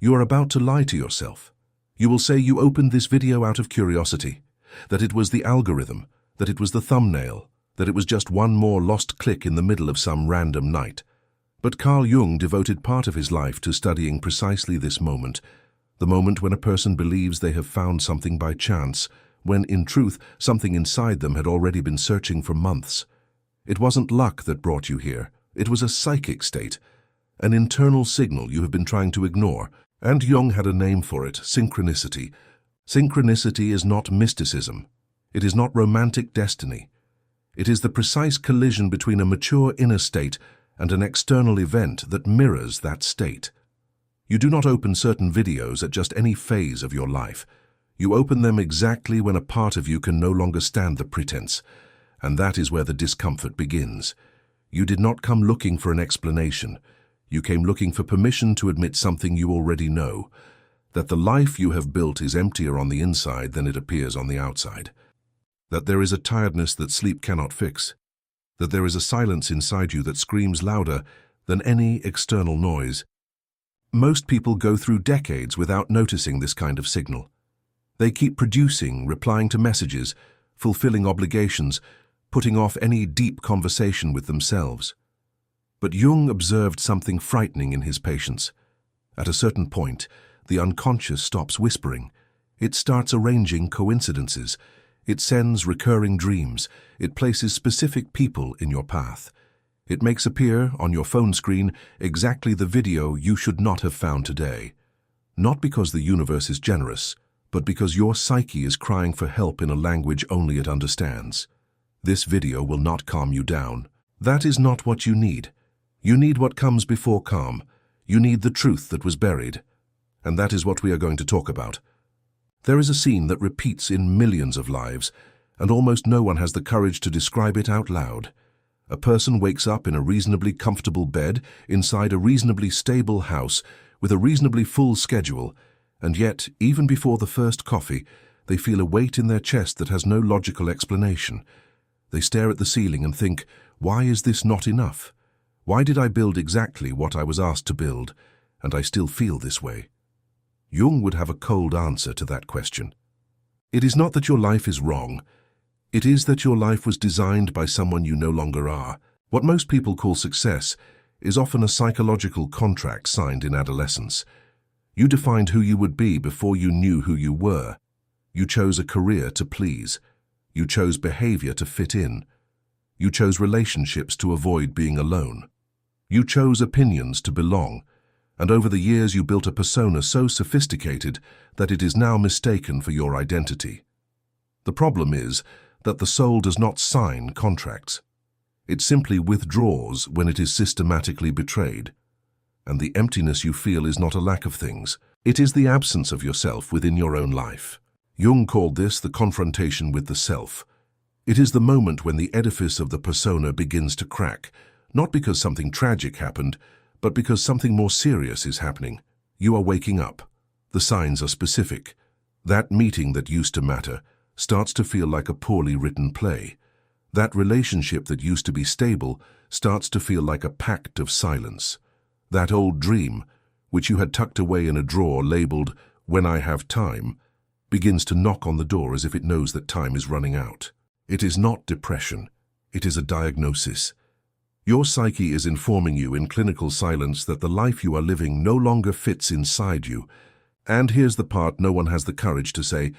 You are about to lie to yourself. You will say you opened this video out of curiosity, that it was the algorithm, that it was the thumbnail, that it was just one more lost click in the middle of some random night. But Carl Jung devoted part of his life to studying precisely this moment, the moment when a person believes they have found something by chance, when, in truth, something inside them had already been searching for months. It wasn't luck that brought you here. It was a psychic state, an internal signal you have been trying to ignore, and Jung had a name for it: synchronicity. Synchronicity is not mysticism. It is not romantic destiny. It is the precise collision between a mature inner state and an external event that mirrors that state. You do not open certain videos at just any phase of your life. You open them exactly when a part of you can no longer stand the pretense, and that is where the discomfort begins. You did not come looking for an explanation. You came looking for permission to admit something you already know, that the life you have built is emptier on the inside than it appears on the outside, that there is a tiredness that sleep cannot fix, that there is a silence inside you that screams louder than any external noise. Most people go through decades without noticing this kind of signal. They keep producing, replying to messages, fulfilling obligations, putting off any deep conversation with themselves. But Jung observed something frightening in his patients. At a certain point, the unconscious stops whispering. It starts arranging coincidences. It sends recurring dreams. It places specific people in your path. It makes appear on your phone screen exactly the video you should not have found today. Not because the universe is generous, but because your psyche is crying for help in a language only it understands. This video will not calm you down. That is not what you need. You need what comes before calm. You need the truth that was buried. And that is what we are going to talk about. There is a scene that repeats in millions of lives, and almost no one has the courage to describe it out loud. A person wakes up in a reasonably comfortable bed inside a reasonably stable house with a reasonably full schedule, and yet, even before the first coffee, they feel a weight in their chest that has no logical explanation. They stare at the ceiling and think, why is this not enough? Why did I build exactly what I was asked to build, and I still feel this way? Jung would have a cold answer to that question. It is not that your life is wrong. It is that your life was designed by someone you no longer are. What most people call success is often a psychological contract signed in adolescence. You defined who you would be before you knew who you were. You chose a career to please. You chose behavior to fit in. You chose relationships to avoid being alone. You chose opinions to belong. And over the years you built a persona so sophisticated that it is now mistaken for your identity. The problem is that the soul does not sign contracts. It simply withdraws when it is systematically betrayed. And the emptiness you feel is not a lack of things. It is the absence of yourself within your own life. Jung called this the confrontation with the self. It is the moment when the edifice of the persona begins to crack, not because something tragic happened, but because something more serious is happening. You are waking up. The signs are specific. That meeting that used to matter starts to feel like a poorly written play. That relationship that used to be stable starts to feel like a pact of silence. That old dream, which you had tucked away in a drawer labeled, "When I have time," begins to knock on the door as if it knows that time is running out. It is not depression. It is a diagnosis. Your psyche is informing you in clinical silence that the life you are living no longer fits inside you. And here's the part no one has the courage to say,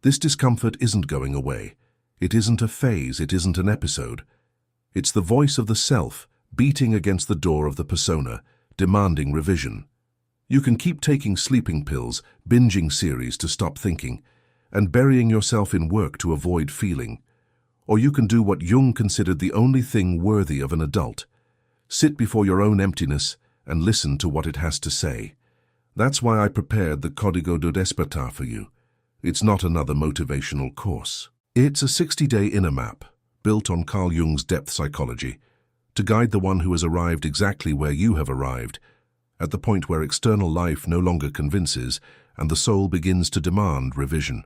this discomfort isn't going away. It isn't a phase, it isn't an episode. It's the voice of the self beating against the door of the persona, demanding revision. You can keep taking sleeping pills, binging series to stop thinking, and burying yourself in work to avoid feeling. Or you can do what Jung considered the only thing worthy of an adult. Sit before your own emptiness and listen to what it has to say. That's why I prepared the Código do Despertar for you. It's not another motivational course. It's a 60-day inner map, built on Carl Jung's depth psychology, to guide the one who has arrived exactly where you have arrived, at the point where external life no longer convinces and the soul begins to demand revision.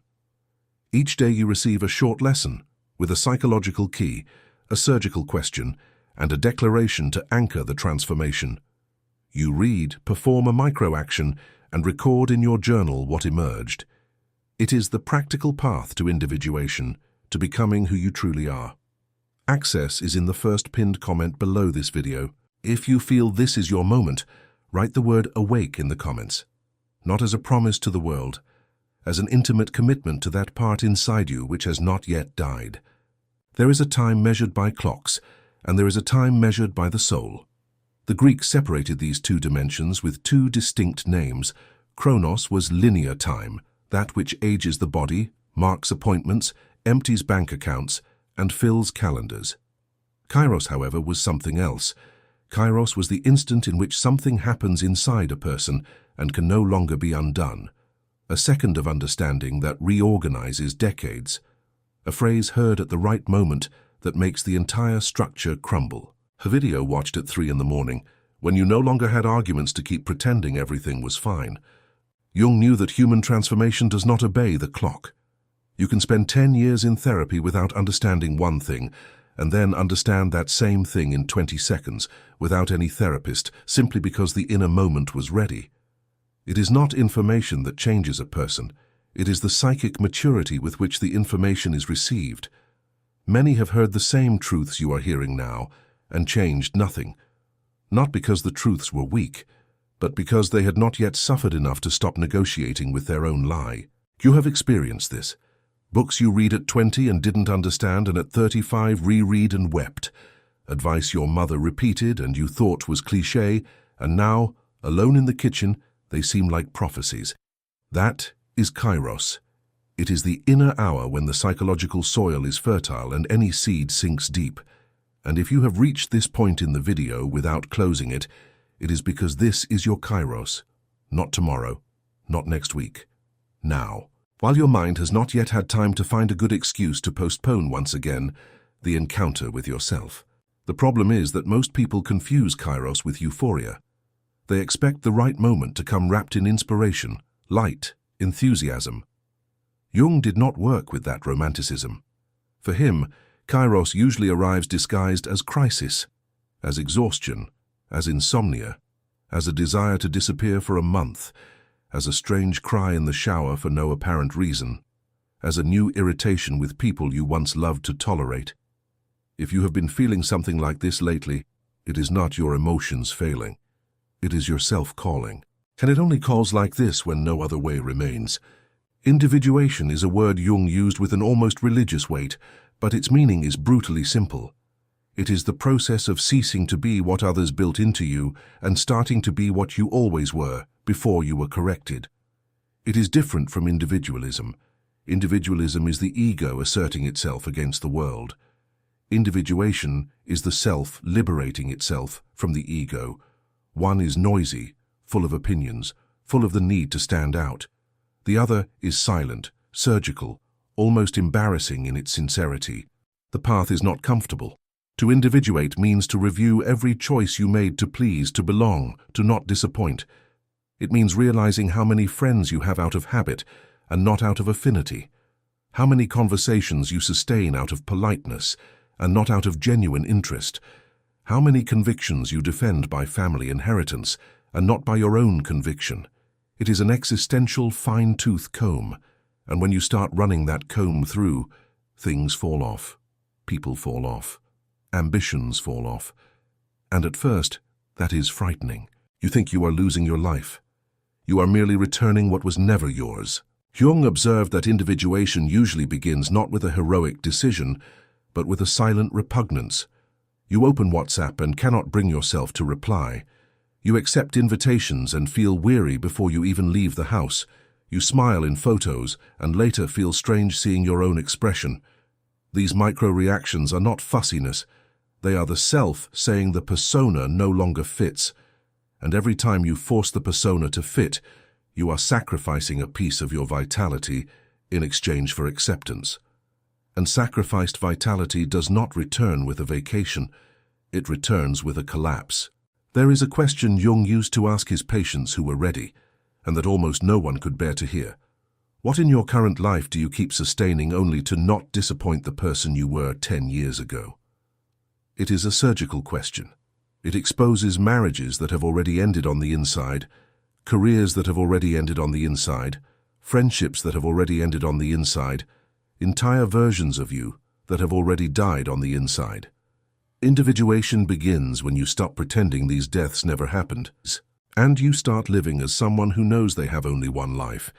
Each day you receive a short lesson, with a psychological key, a surgical question, and a declaration to anchor the transformation. You read, perform a micro-action, and record in your journal what emerged. It is the practical path to individuation, to becoming who you truly are. Access is in the first pinned comment below this video. If you feel this is your moment, write the word awake in the comments. Not as a promise to the world, as an intimate commitment to that part inside you which has not yet died. There is a time measured by clocks, and there is a time measured by the soul. The Greeks separated these two dimensions with two distinct names. Chronos was linear time, that which ages the body, marks appointments, empties bank accounts, and fills calendars. Kairos, however, was something else. Kairos was the instant in which something happens inside a person and can no longer be undone. A second of understanding that reorganizes decades. A phrase heard at the right moment that makes the entire structure crumble. A video watched at 3 in the morning, when you no longer had arguments to keep pretending everything was fine. Jung knew that human transformation does not obey the clock. You can spend 10 years in therapy without understanding one thing, and then understand that same thing in 20 seconds, without any therapist, simply because the inner moment was ready. It is not information that changes a person. It is the psychic maturity with which the information is received. Many have heard the same truths you are hearing now, and changed nothing. Not because the truths were weak, but because they had not yet suffered enough to stop negotiating with their own lie. You have experienced this. Books you read at 20 and didn't understand, and at 35 reread and wept. Advice your mother repeated and you thought was cliché, and now, alone in the kitchen, they seem like prophecies. That is Kairos. It is the inner hour when the psychological soil is fertile and any seed sinks deep. And if you have reached this point in the video without closing it, it is because this is your Kairos. Not tomorrow, not next week. Now. While your mind has not yet had time to find a good excuse to postpone once again the encounter with yourself. The problem is that most people confuse Kairos with euphoria. They expect the right moment to come wrapped in inspiration, light, enthusiasm. Jung did not work with that romanticism. For him, Kairos usually arrives disguised as crisis, as exhaustion, as insomnia, as a desire to disappear for a month, as a strange cry in the shower for no apparent reason, as a new irritation with people you once loved to tolerate. If you have been feeling something like this lately, it is not your emotions failing. It is yourself calling. And it only calls like this when no other way remains. Individuation is a word Jung used with an almost religious weight, but its meaning is brutally simple. It is the process of ceasing to be what others built into you and starting to be what you always were, before you were corrected. It is different from individualism. Individualism is the ego asserting itself against the world. Individuation is the self liberating itself from the ego. One is noisy, full of opinions, full of the need to stand out. The other is silent, surgical, almost embarrassing in its sincerity. The path is not comfortable. To individuate means to review every choice you made to please, to belong, to not disappoint. It means realizing how many friends you have out of habit and not out of affinity. How many conversations you sustain out of politeness and not out of genuine interest. How many convictions you defend by family inheritance and not by your own conviction. It is an existential fine-tooth comb, and when you start running that comb through, things fall off, people fall off, ambitions fall off. And at first, that is frightening. You think you are losing your life. You are merely returning what was never yours. Jung observed that individuation usually begins not with a heroic decision, but with a silent repugnance. You open WhatsApp and cannot bring yourself to reply. You accept invitations and feel weary before you even leave the house. You smile in photos and later feel strange seeing your own expression. These micro-reactions are not fussiness. They are the self saying the persona no longer fits. And every time you force the persona to fit, you are sacrificing a piece of your vitality in exchange for acceptance. And sacrificed vitality does not return with a vacation. It returns with a collapse. There is a question Jung used to ask his patients who were ready, and that almost no one could bear to hear. What in your current life do you keep sustaining only to not disappoint the person you were 10 years ago? It is a surgical question. It exposes marriages that have already ended on the inside, careers that have already ended on the inside, friendships that have already ended on the inside, entire versions of you that have already died on the inside. Individuation begins when you stop pretending these deaths never happened, and you start living as someone who knows they have only one life,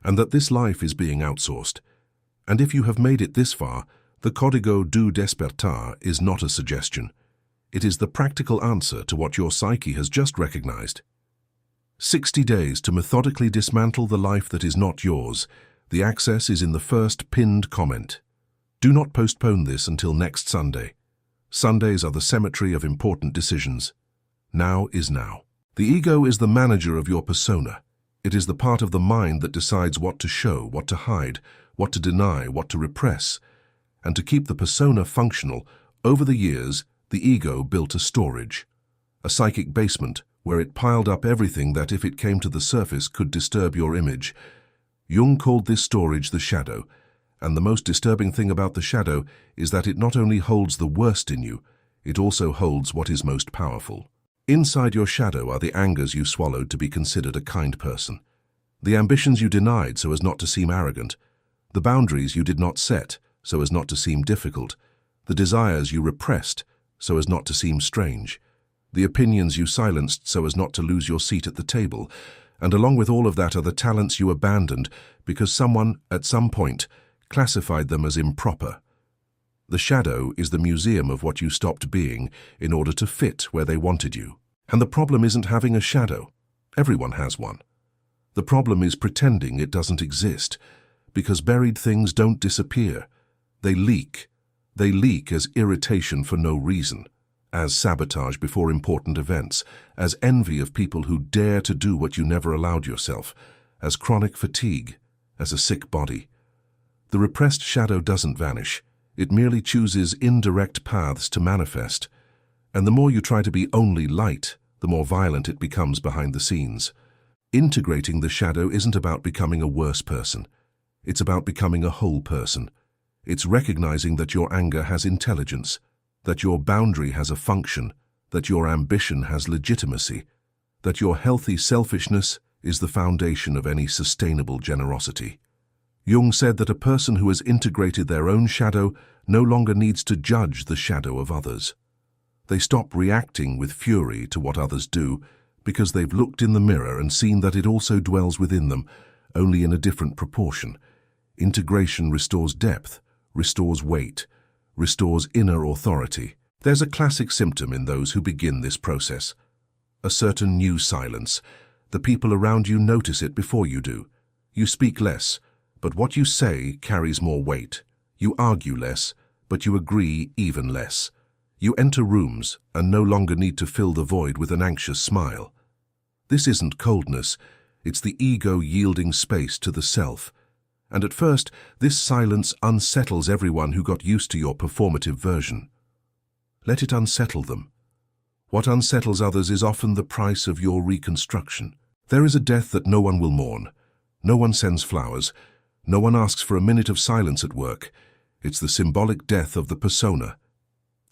and that this life is being outsourced. And if you have made it this far, the Código do Despertar is not a suggestion. It is the practical answer to what your psyche has just recognized. 60 days to methodically dismantle the life that is not yours. The access is in the first pinned comment. Do not postpone this until next Sunday. Sundays are the cemetery of important decisions. Now is now. The ego is the manager of your persona. It is the part of the mind that decides what to show, what to hide, what to deny, what to repress. And to keep the persona functional, over the years, the ego built a storage, a psychic basement where it piled up everything that, if it came to the surface, could disturb your image. Jung called this storage the shadow, and the most disturbing thing about the shadow is that it not only holds the worst in you, it also holds what is most powerful. Inside your shadow are the angers you swallowed to be considered a kind person, the ambitions you denied so as not to seem arrogant, the boundaries you did not set so as not to seem difficult, the desires you repressed so as not to seem strange, the opinions you silenced so as not to lose your seat at the table, and along with all of that are the talents you abandoned because someone, at some point, classified them as improper. The shadow is the museum of what you stopped being in order to fit where they wanted you. And the problem isn't having a shadow. Everyone has one. The problem is pretending it doesn't exist, because buried things don't disappear. They leak. They leak as irritation for no reason, as sabotage before important events, as envy of people who dare to do what you never allowed yourself, as chronic fatigue, as a sick body. The repressed shadow doesn't vanish. It merely chooses indirect paths to manifest. And the more you try to be only light, the more violent it becomes behind the scenes. Integrating the shadow isn't about becoming a worse person. It's about becoming a whole person. It's recognizing that your anger has intelligence, that your boundary has a function, that your ambition has legitimacy, that your healthy selfishness is the foundation of any sustainable generosity. Jung said that a person who has integrated their own shadow no longer needs to judge the shadow of others. They stop reacting with fury to what others do because they've looked in the mirror and seen that it also dwells within them, only in a different proportion. Integration restores depth, restores weight, restores inner authority. There's a classic symptom in those who begin this process. A certain new silence. The people around you notice it before you do. You speak less, but what you say carries more weight. You argue less, but you agree even less. You enter rooms and no longer need to fill the void with an anxious smile. This isn't coldness, it's the ego yielding space to the self. And at first, this silence unsettles everyone who got used to your performative version. Let it unsettle them. What unsettles others is often the price of your reconstruction. There is a death that no one will mourn. No one sends flowers. No one asks for a minute of silence at work. It's the symbolic death of the persona.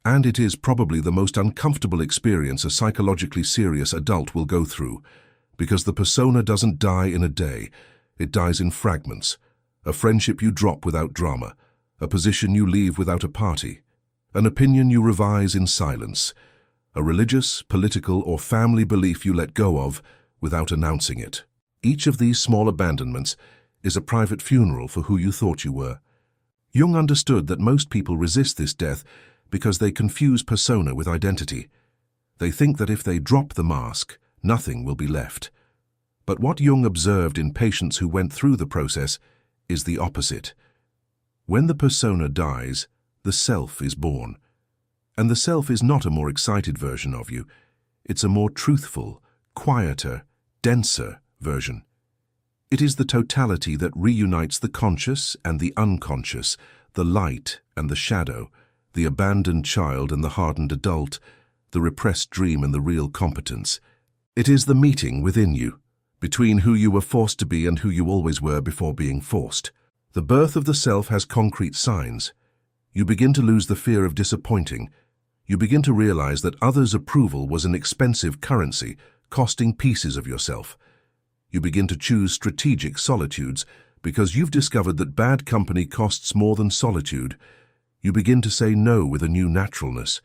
And it is probably the most uncomfortable experience a psychologically serious adult will go through, because the persona doesn't die in a day. It dies in fragments. A friendship you drop without drama, a position you leave without a party, an opinion you revise in silence, a religious, political, or family belief you let go of without announcing it. Each of these small abandonments is a private funeral for who you thought you were. Jung understood that most people resist this death because they confuse persona with identity. They think that if they drop the mask, nothing will be left. But what Jung observed in patients who went through the process is the opposite. When the persona dies, the self is born. And the self is not a more excited version of you. It's a more truthful, quieter, denser version. It is the totality that reunites the conscious and the unconscious, the light and the shadow, the abandoned child and the hardened adult, the repressed dream and the real competence. It is the meeting within you, between who you were forced to be and who you always were before being forced. The birth of the self has concrete signs. You begin to lose the fear of disappointing. You begin to realize that others' approval was an expensive currency, costing pieces of yourself. You begin to choose strategic solitudes because you've discovered that bad company costs more than solitude. You begin to say no with a new naturalness.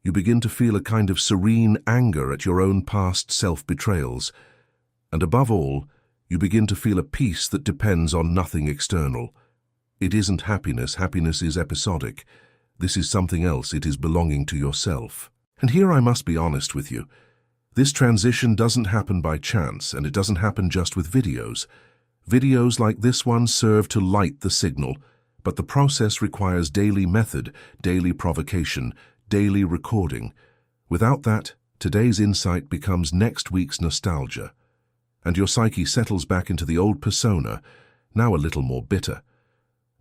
You begin to feel a kind of serene anger at your own past self-betrayals. And above all, you begin to feel a peace that depends on nothing external. It isn't happiness. Happiness is episodic. This is something else. It is belonging to yourself. And here I must be honest with you. This transition doesn't happen by chance, and it doesn't happen just with videos. Videos like this one serve to light the signal, but the process requires daily method, daily provocation, daily recording. Without that, today's insight becomes next week's nostalgia, and your psyche settles back into the old persona, now a little more bitter.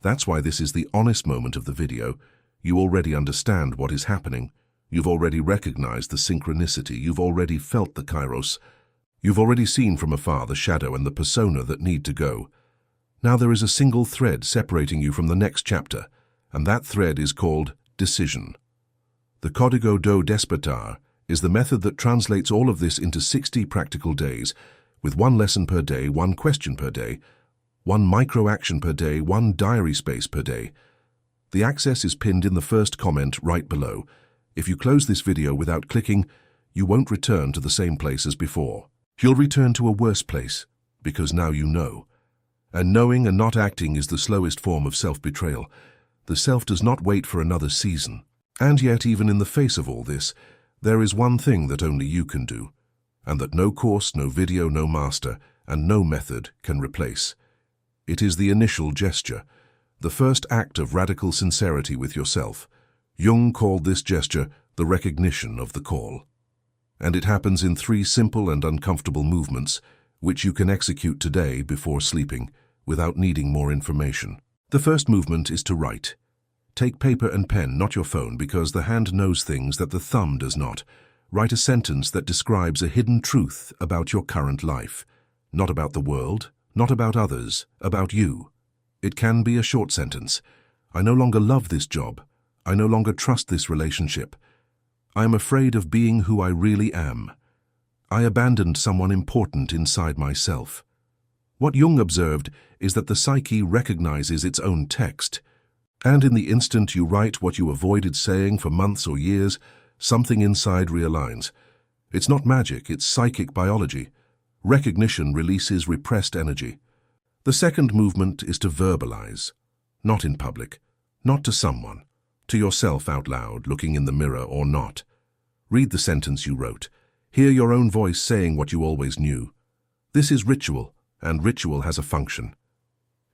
That's why this is the honest moment of the video. You already understand what is happening. You've already recognized the synchronicity. You've already felt the kairos. You've already seen from afar the shadow and the persona that need to go. Now there is a single thread separating you from the next chapter, and that thread is called decision. The Código do Despertar is the method that translates all of this into 60 practical days, with 1 lesson per day, 1 question per day, 1 micro-action per day, 1 diary space per day. The access is pinned in the first comment right below. If you close this video without clicking, you won't return to the same place as before. You'll return to a worse place, because now you know. And knowing and not acting is the slowest form of self-betrayal. The self does not wait for another season. And yet, even in the face of all this, there is one thing that only you can do, and that no course, no video, no master, and no method can replace. It is the initial gesture, the first act of radical sincerity with yourself. Jung called this gesture the recognition of the call. And it happens in 3 simple and uncomfortable movements, which you can execute today before sleeping, without needing more information. The first movement is to write. Take paper and pen, not your phone, because the hand knows things that the thumb does not. Write a sentence that describes a hidden truth about your current life. Not about the world, not about others, about you. It can be a short sentence. I no longer love this job. I no longer trust this relationship. I am afraid of being who I really am. I abandoned someone important inside myself. What Jung observed is that the psyche recognizes its own text, and in the instant you write what you avoided saying for months or years, something inside realigns. It's not magic, it's psychic biology. Recognition releases repressed energy. The second movement is to verbalize, not in public, not to someone. To yourself out loud, looking in the mirror or not. Read the sentence you wrote. Hear your own voice saying what you always knew. This is ritual, and ritual has a function.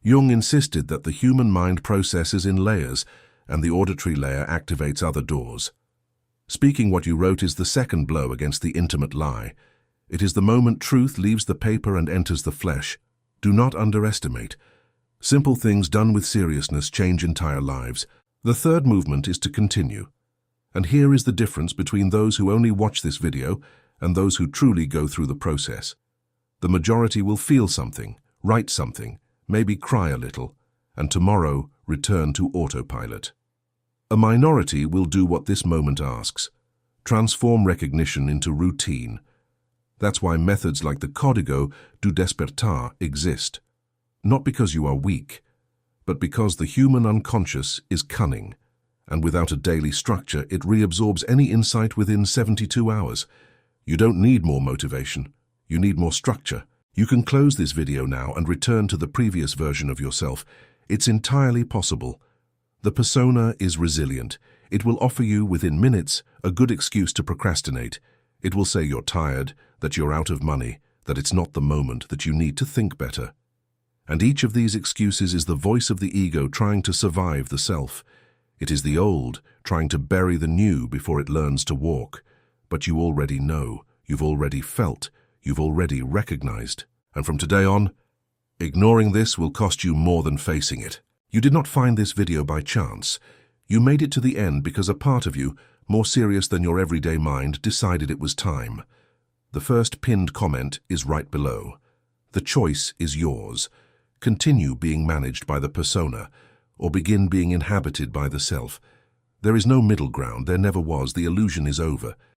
Jung insisted that the human mind processes in layers, and the auditory layer activates other doors. Speaking what you wrote is the second blow against the intimate lie. It is the moment truth leaves the paper and enters the flesh. Do not underestimate. Simple things done with seriousness change entire lives. The third movement is to continue. And here is the difference between those who only watch this video and those who truly go through the process. The majority will feel something, write something, maybe cry a little, and tomorrow return to autopilot. A minority will do what this moment asks, transform recognition into routine. That's why methods like the Código do Despertar exist. Not because you are weak, but because the human unconscious is cunning, and without a daily structure, it reabsorbs any insight within 72 hours. You don't need more motivation. You need more structure. You can close this video now and return to the previous version of yourself. It's entirely possible. The persona is resilient. It will offer you, within minutes, a good excuse to procrastinate. It will say you're tired, that you're out of money, that it's not the moment, that you need to think better. And each of these excuses is the voice of the ego trying to survive the self. It is the old trying to bury the new before it learns to walk. But you already know, you've already felt, you've already recognized. And from today on, ignoring this will cost you more than facing it. You did not find this video by chance. You made it to the end because a part of you, more serious than your everyday mind, decided it was time. The first pinned comment is right below. The choice is yours. Continue being managed by the persona, or begin being inhabited by the self. There is no middle ground, there never was, the illusion is over.